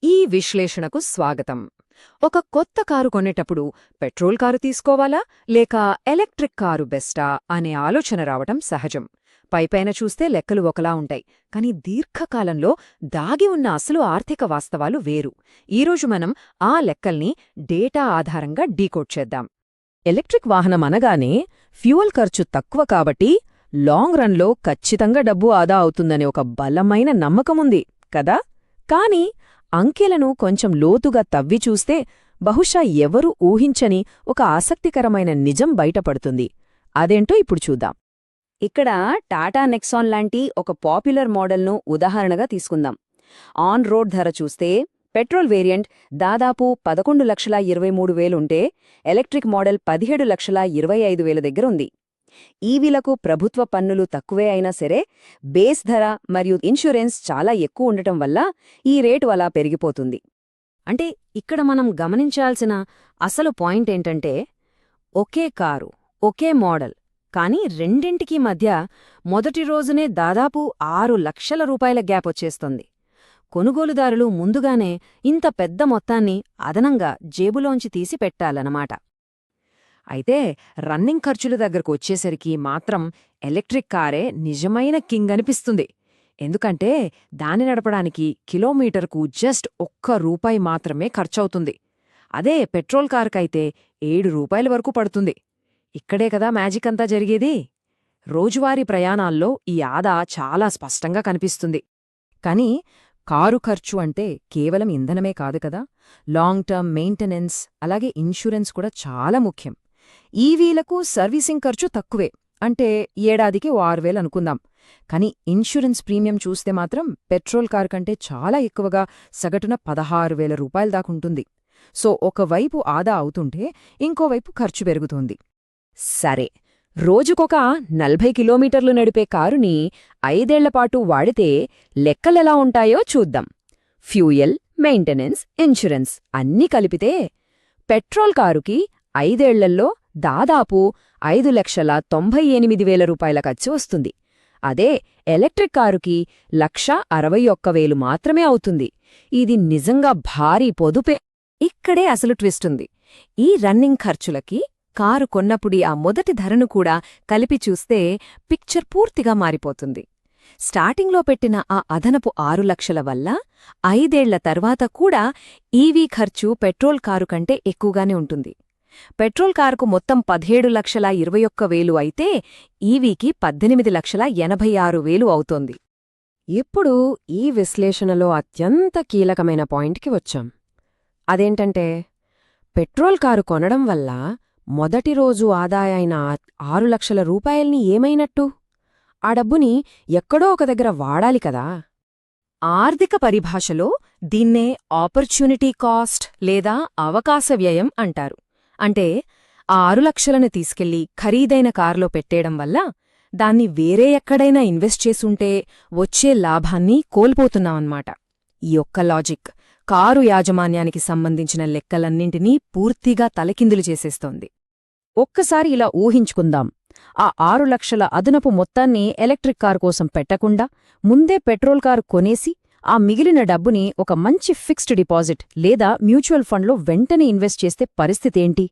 ఈ విశ్లేషణకు స్వాగతం. ఒక కొత్త కారు కొనేటప్పుడు పెట్రోల్ కారు తీసుకోవాలా లేక ఎలక్ట్రిక్ కారు బెస్టా అనే ఆలోచన రావటం సహజం. పైపైన చూస్తే లెక్కలు ఒకలా ఉంటాయి, కానీ దీర్ఘకాలంలో దాగి ఉన్న అసలు ఆర్థిక వాస్తవాలు వేరు. ఈరోజు మనం ఆ లెక్కల్ని డేటా ఆధారంగా డీకోడ్ చేద్దాం. ఎలక్ట్రిక్ వాహనం అనగానే ఫ్యూయల్ ఖర్చు తక్కువ కాబట్టి లాంగ్ రన్లో ఖచ్చితంగా డబ్బు ఆదా అవుతుందనే ఒక బలమైన నమ్మకముంది కదా. కాని అంకెలను కొంచెం లోతుగా తవ్వి చూస్తే బహుశా ఎవరూ ఊహించని ఒక ఆసక్తికరమైన నిజం బయటపడుతుంది. అదేంటో ఇప్పుడు చూద్దాం. ఇక్కడ టాటా నెక్సాన్ లాంటి ఒక పాపులర్ మోడల్ను ఉదాహరణగా తీసుకుందాం. ఆన్ రోడ్ ధర చూస్తే పెట్రోల్ వేరియంట్ దాదాపు 11,23,000 ఉంటే ఎలక్ట్రిక్ మోడల్ 17,25,000 దగ్గర ఉంది. ఈవీలకు ప్రభుత్వ పన్నులు తక్కువే అయినా సరే బేస్ ధర మరియు ఇన్సూరెన్స్ చాలా ఎక్కువ ఉండటం వల్ల ఈ రేటు అలా పెరిగిపోతుంది. అంటే ఇక్కడ మనం గమనించాల్సిన అసలు పాయింట్ ఏంటంటే, ఒకే కారు, ఒకే మోడల్, కానీ రెండింటికీ మధ్య మొదటి రోజునే దాదాపు 6 లక్షల రూపాయల గ్యాప్ వచ్చేస్తుంది. కొనుగోలుదారులు ముందుగానే ఇంత పెద్ద మొత్తాన్ని అదనంగా జేబులోంచి తీసి పెట్టాలన్నమాట. అయితే రన్నింగ్ ఖర్చుల దగ్గరకు వచ్చేసరికి మాత్రం ఎలక్ట్రిక్ కారే నిజమైన కింగ్ అనిపిస్తుంది. ఎందుకంటే దాన్ని నడపడానికి కిలోమీటర్కు జస్ట్ ₹1 మాత్రమే ఖర్చవుతుంది. అదే పెట్రోల్ కారుకైతే ₹7 వరకు పడుతుంది. ఇక్కడే కదా మ్యాజిక్ అంతా జరిగేది. రోజువారీ ప్రయాణాల్లో ఈ ఆదా చాలా స్పష్టంగా కనిపిస్తుంది. కానీ కారు ఖర్చు అంటే కేవలం ఇంధనమే కాదు కదా, లాంగ్ టర్మ్ మెయింటెనెన్స్ అలాగే ఇన్సూరెన్స్ కూడా చాలా ముఖ్యం. ఈవీలకు సర్వీసింగ్ ఖర్చు తక్కువే, అంటే ఏడాదికి 6,000 అనుకుందాం. కానీ ఇన్సూరెన్స్ ప్రీమియం చూస్తే మాత్రం పెట్రోల్ కారు కంటే చాలా ఎక్కువగా, సగటున ₹16,000 దాకుంటుంది. సో ఒకవైపు ఆదా అవుతుంటే ఇంకోవైపు ఖర్చు పెరుగుతోంది. సరే, రోజుకొక 40 కిలోమీటర్లు నడిపే కారుని 5 ఏళ్లపాటు వాడితే లెక్కలెలా ఉంటాయో చూద్దాం. ఫ్యూయల్, మెయింటెనెన్స్, ఇన్సూరెన్స్ అన్నీ కలిపితే పెట్రోల్ కారుకి 5 ఏళ్లల్లో దాదాపు ₹5,98,000 ఖర్చు వస్తుంది. అదే ఎలక్ట్రిక్ కారుకి 1,61,000 మాత్రమే అవుతుంది. ఇది నిజంగా భారీ పొదుపే. ఇక్కడే అసలు ట్విస్టుంది. ఈ రన్నింగ్ ఖర్చులకి కారు కొన్నప్పుడి ఆ మొదటి ధరను కూడా కలిపి చూస్తే పిక్చర్ పూర్తిగా మారిపోతుంది. స్టార్టింగ్లో పెట్టిన ఆ అదనపు 6 లక్షల వల్ల 5 ఏళ్ల తర్వాత కూడా ఈవీ ఖర్చు పెట్రోల్ కారు కంటే ఎక్కువగానే ఉంటుంది. పెట్రోల్ కారుకు మొత్తం 17,21,000 అయితే ఈవీకి 18,86,000 అవుతోంది. ఇప్పుడు ఈ విశ్లేషణలో అత్యంత కీలకమైన పాయింట్కి వచ్చాం. అదేంటంటే, పెట్రోల్ కారు కొనడం వల్ల మొదటి రోజు ఆదాయైన 6 లక్షల రూపాయల్ని ఏమైనట్టు? ఆ డబ్బుని ఎక్కడో ఒక దగ్గర వాడాలి కదా. ఆర్థిక పరిభాషలో దీన్నే ఆపర్చునిటీ కాస్ట్ లేదా అవకాశ వ్యయం అంటారు. అంటే ఆ 6 లక్షలను తీసుకెళ్లి ఖరీదైన కారులో పెట్టేయడం వల్ల దాన్ని వేరే ఎక్కడైనా ఇన్వెస్ట్ చేసుంటే వచ్చే లాభాన్ని కోల్పోతున్నామన్నమాట. ఈ ఒక్క లాజిక్ కారు యాజమాన్యానికి సంబంధించిన లెక్కలన్నింటినీ పూర్తిగా తలకిందులు చేసేస్తోంది. ఒక్కసారి ఇలా ఊహించుకుందాం. ఆ 6 లక్షల అదనపు మొత్తాన్ని ఎలక్ట్రిక్ కారు కోసం పెట్టకుండా ముందే పెట్రోల్ కారు కొనేసి ఆ మిగిలిన డబ్బుని ఒక మంచి ఫిక్స్డ్ డిపాజిట్ లేదా మ్యూచువల్ ఫండ్లో వెంటనే ఇన్వెస్ట్ చేస్తే పరిస్థితేంటి?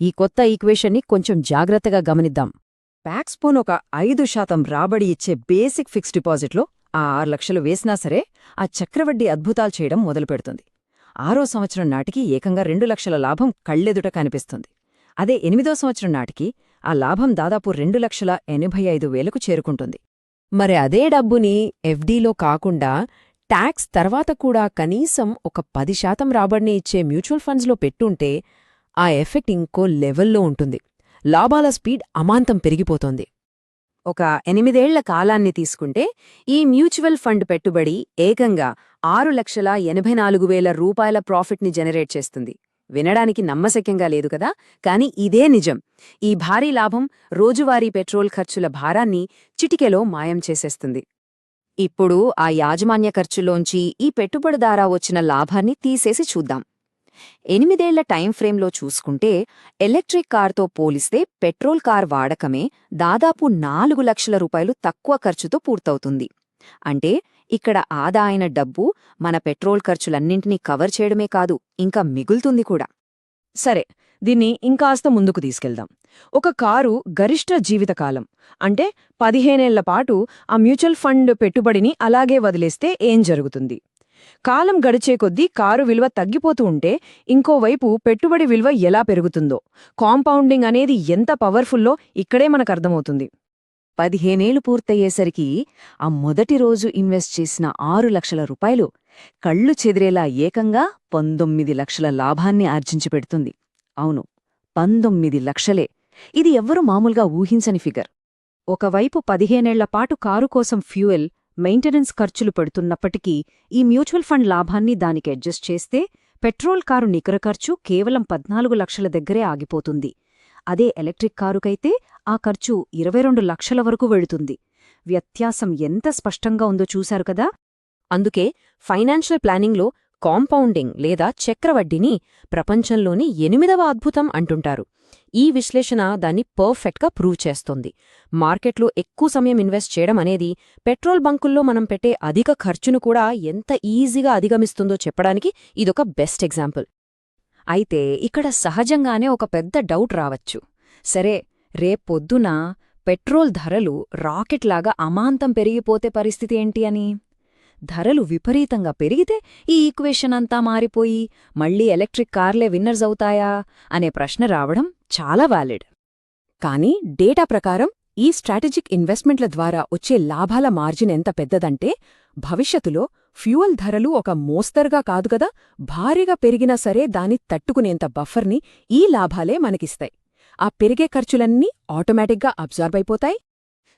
ఈ కొత్త ఈక్వేషన్ని కొంచెం జాగ్రత్తగా గమనిద్దాం. ప్యాక్స్పోన్ ఒక 5% రాబడి ఇచ్చే బేసిక్ ఫిక్స్డ్ డిపాజిట్లో ఆ 6 లక్షలు వేసినా సరే ఆ చక్రవడ్డీ అద్భుతాలు చేయడం మొదలుపెడుతుంది. 6వ సంవత్సరం నాటికి ఏకంగా 2 లక్షల లాభం కళ్ళెదుట కనిపిస్తుంది. అదే 8వ సంవత్సరం నాటికి ఆ లాభం దాదాపు 2,85,000కు చేరుకుంటుంది. మరి అదే డబ్బుని ఎఫ్డీలో కాకుండా ట్యాక్స్ తర్వాత కూడా కనీసం ఒక 10% రాబడిని ఇచ్చే మ్యూచువల్ ఫండ్స్లో పెట్టుంటే ఆ ఎఫెక్ట్ ఇంకో లెవెల్లో ఉంటుంది. లాభాల స్పీడ్ అమాంతం పెరిగిపోతోంది. ఒక 8 ఏళ్ల కాలాన్ని తీసుకుంటే ఈ మ్యూచువల్ ఫండ్ పెట్టుబడి ఏకంగా ₹6,84,000 ప్రాఫిట్ని జనరేట్ చేస్తుంది. వినడానికి నమ్మశక్యంగా లేదు కదా, కానీ ఇదే నిజం. ఈ భారీ లాభం రోజువారీ పెట్రోల్ ఖర్చుల భారాన్ని చిటికెలో మాయం చేసేస్తుంది. ఇప్పుడు ఆ యాజమాన్య ఖర్చులోంచి ఈ పెట్టుబడిదారా వచ్చిన లాభాన్ని తీసేసి చూద్దాం. 8 ఏళ్ల టైం ఫ్రేమ్లో చూసుకుంటే ఎలక్ట్రిక్ కార్తో పోలిస్తే పెట్రోల్ కార్ వాడకమే దాదాపు ₹4 లక్షల తక్కువ ఖర్చుతో పూర్తవుతుంది. అంటే ఇక్కడ ఆదా అయిన డబ్బు మన పెట్రోల్ ఖర్చులన్నింటినీ కవర్ చేయడమే కాదు, ఇంకా మిగులుతుంది కూడా. సరే, దీన్ని ఇంకాస్త ముందుకు తీసుకెళ్దాం. ఒక కారు గరిష్ట జీవితకాలం అంటే 15 ఏళ్ల పాటు ఆ మ్యూచువల్ ఫండ్ పెట్టుబడిని అలాగే వదిలేస్తే ఏం జరుగుతుంది? కాలం గడిచే కొద్దీ కారు విలువ తగ్గిపోతూ ఉంటే ఇంకోవైపు పెట్టుబడి విలువ ఎలా పెరుగుతుందో, కాంపౌండింగ్ అనేది ఎంత పవర్ఫుల్లో ఇక్కడే మనకర్థమవుతుంది. 15 ఏళ్లు పూర్తయ్యేసరికి ఆ మొదటి రోజు ఇన్వెస్ట్ చేసిన 6 లక్షల రూపాయలు కళ్ళు చెదిరేలా ఏకంగా 19 లక్షల లాభాన్ని ఆర్జించి పెడుతుంది. అవును, 19 లక్షలే. ఇది ఎవ్వరూ మామూలుగా ఊహించని ఫిగర్. ఒకవైపు 15 ఏళ్ల పాటు కారు కోసం ఫ్యూయల్, మెయింటెనెన్స్ ఖర్చులు పెడుతున్నప్పటికీ ఈ మ్యూచువల్ ఫండ్ లాభాన్ని దానికి అడ్జస్ట్ చేస్తే పెట్రోల్ కారు నికర ఖర్చు కేవలం 14 లక్షల దగ్గరే ఆగిపోతుంది. అదే ఎలక్ట్రిక్ కారుకైతే ఆ ఖర్చు 22 లక్షల వరకు వెళుతుంది. వ్యత్యాసం ఎంత స్పష్టంగా ఉందో చూశారు కదా? అందుకే ఫైనాన్షియల్ ప్లానింగ్లో కాంపౌండింగ్ లేదా చక్రవడ్డీని ప్రపంచంలోని 8వ అద్భుతం అంటుంటారు. ఈ విశ్లేషణ దాన్ని పర్ఫెక్ట్గా ప్రూవ్ చేస్తోంది. మార్కెట్లో ఎక్కువ సమయం ఇన్వెస్ట్ చేయడం అనేది పెట్రోల్ బంకుల్లో మనం పెట్టే అధిక ఖర్చును కూడా ఎంత ఈజీగా అధిగమిస్తుందో చెప్పడానికి ఇదొక బెస్ట్ ఎగ్జాంపుల్. అయితే ఇక్కడ సహజంగానే ఒక పెద్ద డౌట్ రావచ్చు. సరే, రేపొద్దున పెట్రోల్ ధరలు రాకెట్లాగా అమాంతం పెరిగిపోతే పరిస్థితి ఏంటి అని? ధరలు విపరీతంగా పెరిగితే ఈ ఈక్వేషన్ అంతా మారిపోయి మళ్లీ ఎలక్ట్రిక్ కార్లే విన్నర్స్ అవుతాయా అనే ప్రశ్న రావడం చాలా వ్యాలిడ్. కానీ డేటా ప్రకారం ఈ స్ట్రాటజిక్ ఇన్వెస్ట్మెంట్ల ద్వారా వచ్చే లాభాల మార్జిన్ ఎంత పెద్దదంటే, భవిష్యత్తులో ఫ్యూయల్ ధరలు ఒక మోస్తరుగా కాదుగదా, భారీగా పెరిగినా సరే దాన్ని తట్టుకునేంత బఫర్ని ఈ లాభాలే మనకిస్తాయి. ఆ పెరిగే ఖర్చులన్నీ ఆటోమేటిక్గా అబ్జార్బ్ అయిపోతాయి.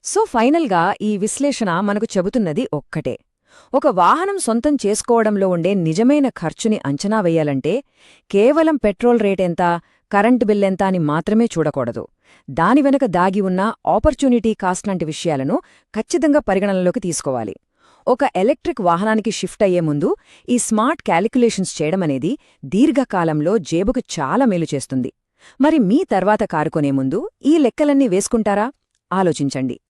సో ఫైనల్గా ఈ విశ్లేషణ మనకు చెబుతున్నది ఒక్కటే: ఒక వాహనం సొంతం చేసుకోవడంలో ఉండే నిజమైన ఖర్చుని అంచనా వెయ్యాలంటే కేవలం పెట్రోల్ రేటెంత, కరెంటు బిల్లెంత అని మాత్రమే చూడకూడదు. దాని వెనుక దాగి ఉన్న ఆపర్చునిటీ కాస్ట్ లాంటి విషయాలను ఖచ్చితంగా పరిగణనలోకి తీసుకోవాలి. ఒక ఎలక్ట్రిక్ వాహనానికి షిఫ్ట్ అయ్యే ముందు ఈ స్మార్ట్ క్యాలిక్యులేషన్స్ చేయడమనేది దీర్ఘకాలంలో జేబుకు చాలా మేలు చేస్తుంది. మరి మీ తర్వాత కారు కొనే ముందు ఈ లెక్కలన్నీ వేసుకుంటారా? ఆలోచించండి.